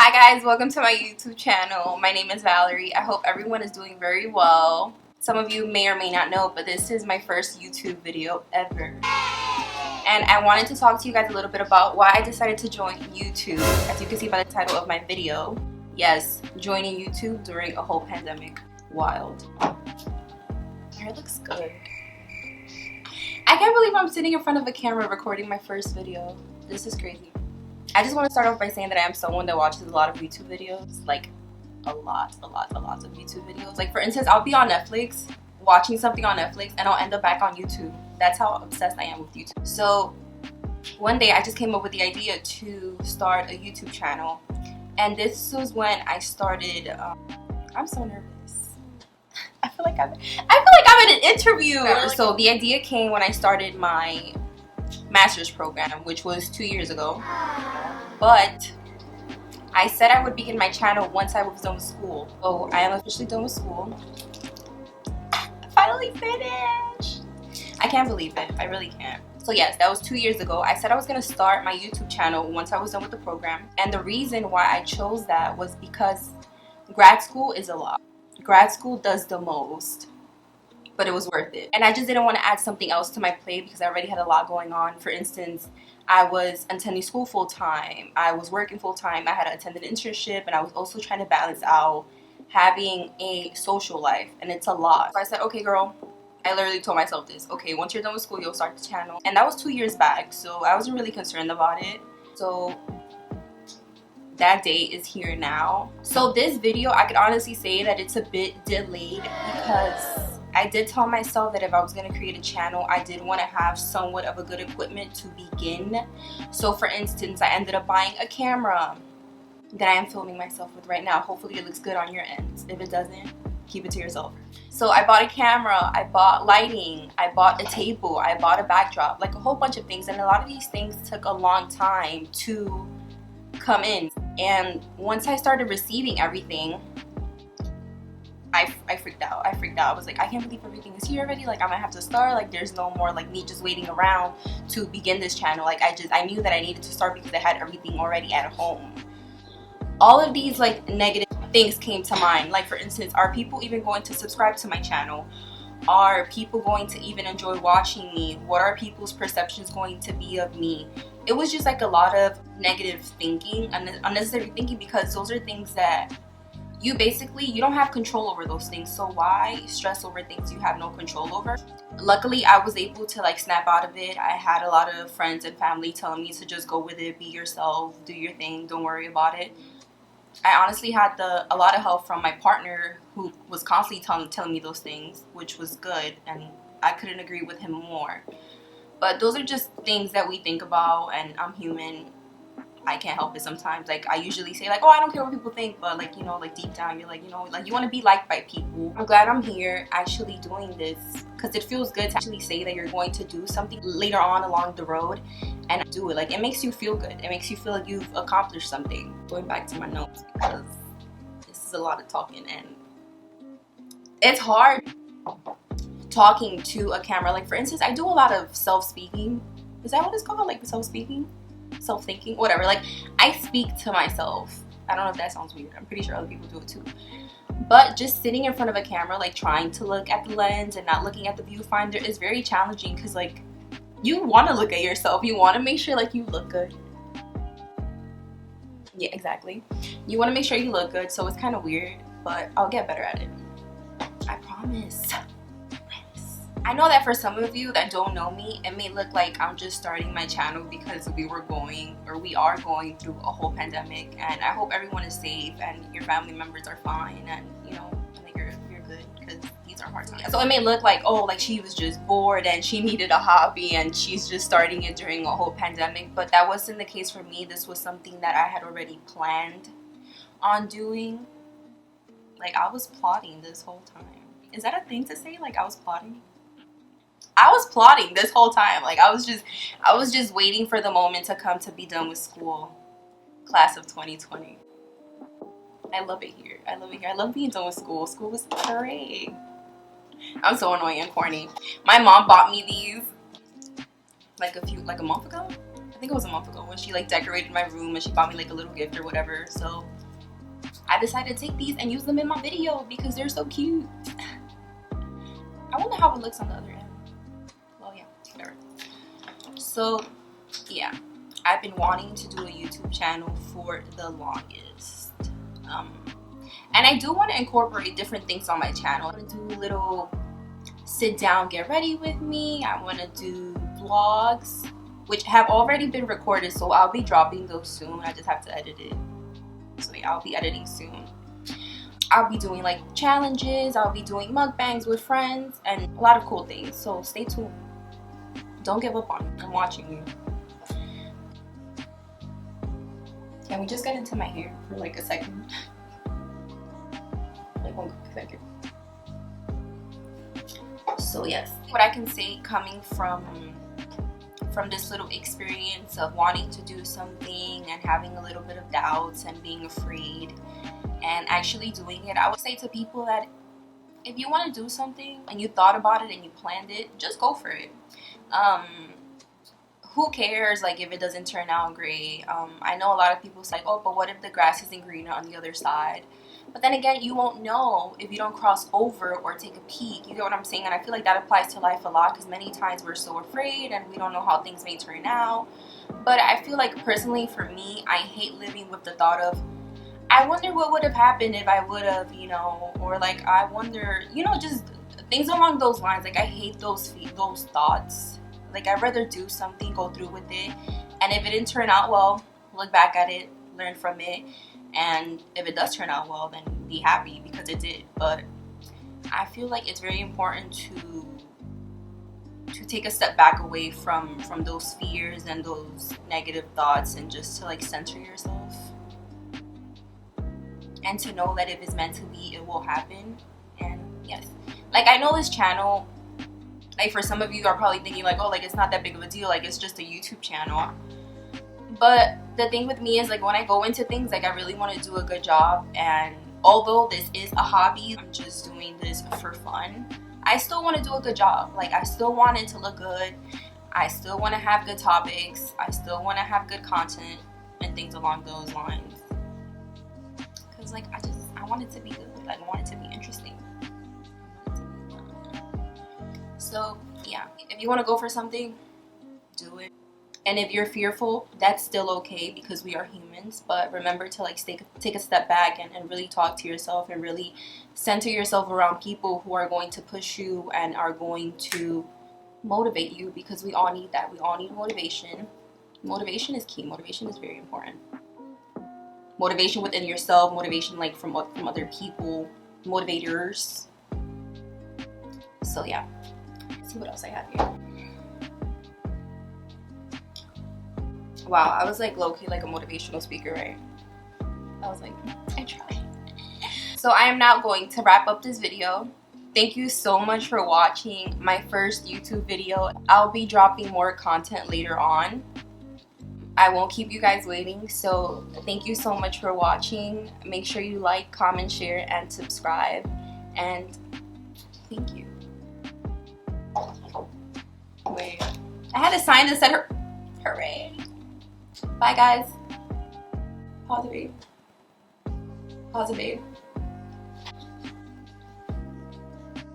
Hi guys, welcome to my YouTube channel. My name is Valerie. I hope everyone is doing very well. Some of you may or may not know, but this is my first YouTube video ever. And I wanted to talk to you guys a little bit about why I decided to join YouTube. As you can see by the title of my video. Yes, joining YouTube during a whole pandemic. Wild. My hair looks good. I can't believe I'm sitting in front of a camera recording my first video. This is crazy. I just want to start off by saying that I am someone that watches a lot of YouTube videos. Like, a lot of YouTube videos. Like, for instance, I'll be on Netflix, watching something on Netflix, and I'll end up back on YouTube. That's how obsessed I am with YouTube. So, one day I just came up with the idea to start a YouTube channel. And this was when I started, I'm so nervous. I feel like I'm in an interview. So the idea came when I started my master's program, which was 2 years ago. But I said I would begin my channel once I was done with school. So I am officially done with school. I finally finished. I can't believe it. I really can't. So yes, that was 2 years ago. I said I was going to start my YouTube channel once I was done with the program. And the reason why I chose that was because grad school is a lot. Grad school does the most. But it was worth it. And I just didn't want to add something else to my plate because I already had a lot going on. For instance, I was attending school full-time. I was working full-time. I had attended an internship. And I was also trying to balance out having a social life. And it's a lot. So I said, okay, girl. I literally told myself this. Okay, once you're done with school, you'll start the channel. And that was 2 years back. So I wasn't really concerned about it. So that day is here now. So this video, I could honestly say that it's a bit delayed because I did tell myself that if I was going to create a channel, I did want to have somewhat of a good equipment to begin. So for instance, I ended up buying a camera that I am filming myself with right now. Hopefully it looks good on your end. If it doesn't, keep it to yourself. So I bought a camera, I bought lighting, I bought a table, I bought a backdrop, like a whole bunch of things. And a lot of these things took a long time to come in. And once I started receiving everything, I freaked out. I was like, I can't believe everything is here already. Like, I'm gonna have to start. Like, there's no more like me just waiting around to begin this channel. Like, I knew that I needed to start because I had everything already at home. All of these like negative things came to mind. Like, for instance, are people even going to subscribe to my channel? Are people going to even enjoy watching me? What are people's perceptions going to be of me? It was just like a lot of negative thinking, unnecessary thinking, because those are things that you don't have control over those things. So why stress over things you have no control over? Luckily, I was able to like snap out of it. I had a lot of friends and family telling me to just go with it, be yourself, do your thing, don't worry about it. I honestly had a lot of help from my partner, who was constantly telling me those things, which was good, and I couldn't agree with him more. But those are just things that we think about, and I'm human. I can't help it sometimes. Like, I usually say like, oh, I don't care what people think, but like, you know, like deep down you're like, you know, like you want to be liked by people. I'm glad I'm here actually doing this because it feels good to actually say that you're going to do something later on along the road and do it. Like, it makes you feel good. It makes you feel like you've accomplished something. Going back to my notes because this is a lot of talking and it's hard talking to a camera. Like, for instance, I do a lot of self-speaking. Is that what it's called? Like self-speaking? Self-thinking, whatever. Like, I speak to myself. I don't know if that sounds weird. I'm pretty sure other people do it too. But just sitting in front of a camera, like trying to look at the lens and not looking at the viewfinder is very challenging because like you want to look at yourself. You want to make sure like you look good. Yeah, exactly. You want to make sure you look good, so it's kind of weird, but I'll get better at it. I promise. I know that for some of you that don't know me, it may look like I'm just starting my channel because we are going through a whole pandemic, and I hope everyone is safe and your family members are fine, and you know, I think you're good because these are hard times. So it may look like, oh, like she was just bored and she needed a hobby and she's just starting it during a whole pandemic, but that wasn't the case for me. This was something that I had already planned on doing. Like, I was plotting this whole time. Is that a thing to say? Like, I was plotting? I was plotting this whole time. Like, I was just waiting for the moment to come to be done with school. Class of 2020. I love it here. I love it here. I love being done with school. School was great. I'm so annoying and corny. My mom bought me these like a month ago. I think it was a month ago when she like decorated my room and she bought me like a little gift or whatever. So I decided to take these and use them in my video because they're so cute. I wonder how it looks on the other end. Well, yeah, whatever. So, yeah, I've been wanting to do a YouTube channel for the longest. And I do want to incorporate different things on my channel. I want to do a little sit down, get ready with me. I want to do vlogs, which have already been recorded, so I'll be dropping those soon. I just have to edit it. So yeah, I'll be editing soon. I'll be doing like challenges, I'll be doing mukbangs with friends, and a lot of cool things. So stay tuned. Don't give up on me. I'm watching you. Can we just get into my hair for like a second? Like 1 second. So yes, what I can say coming from this little experience of wanting to do something and having a little bit of doubts and being afraid and actually doing it, I would say to people that if you want to do something and you thought about it and you planned it, just go for it. Who cares like if it doesn't turn out great? I know a lot of people say, oh, but what if the grass isn't greener on the other side? But then again, you won't know if you don't cross over or take a peek. You get what I'm saying? And I feel like that applies to life a lot, because many times we're so afraid and we don't know how things may turn out. But I feel like personally for me, I hate living with the thought of, I wonder what would have happened if I would have, you know, or like I wonder, you know, just things along those lines. Like I hate those thoughts. Like I'd rather do something, go through with it, and if it didn't turn out well, look back at it, learn from it. And if it does turn out well, then be happy because it did. But I feel like it's very important to take a step back away from those fears and those negative thoughts, and just to like center yourself and to know that if it's meant to be, it will happen. And yes, like I know this channel, like for some of you are probably thinking like, oh, like it's not that big of a deal, like it's just a YouTube channel. But the thing with me is like when I go into things, like I really want to do a good job, and although this is a hobby, I'm just doing this for fun, I still want to do a good job. Like I still want it to look good, I still want to have good topics, I still want to have good content and things along those lines, because like I want it to be good. Like I want it to be interesting. So yeah, if you want to go for something, do it. And if you're fearful, that's still okay, because we are humans. But remember to like take a step back and really talk to yourself, and really center yourself around people who are going to push you and are going to motivate you, because we all need that. We all need motivation. Motivation is key. Motivation is very important. Motivation within yourself, motivation like from other people, motivators. So yeah, let's see what else I have here. Wow, I was like low-key like a motivational speaker, right? I was like, I tried. So I am now going to wrap up this video. Thank you so much for watching my first YouTube video. I'll be dropping more content later on. I won't keep you guys waiting, so thank you so much for watching. Make sure you like, comment, share, and subscribe. And thank you. Wait, I had a sign that said hooray. Bye guys. Pause it, babe. Pause it, babe.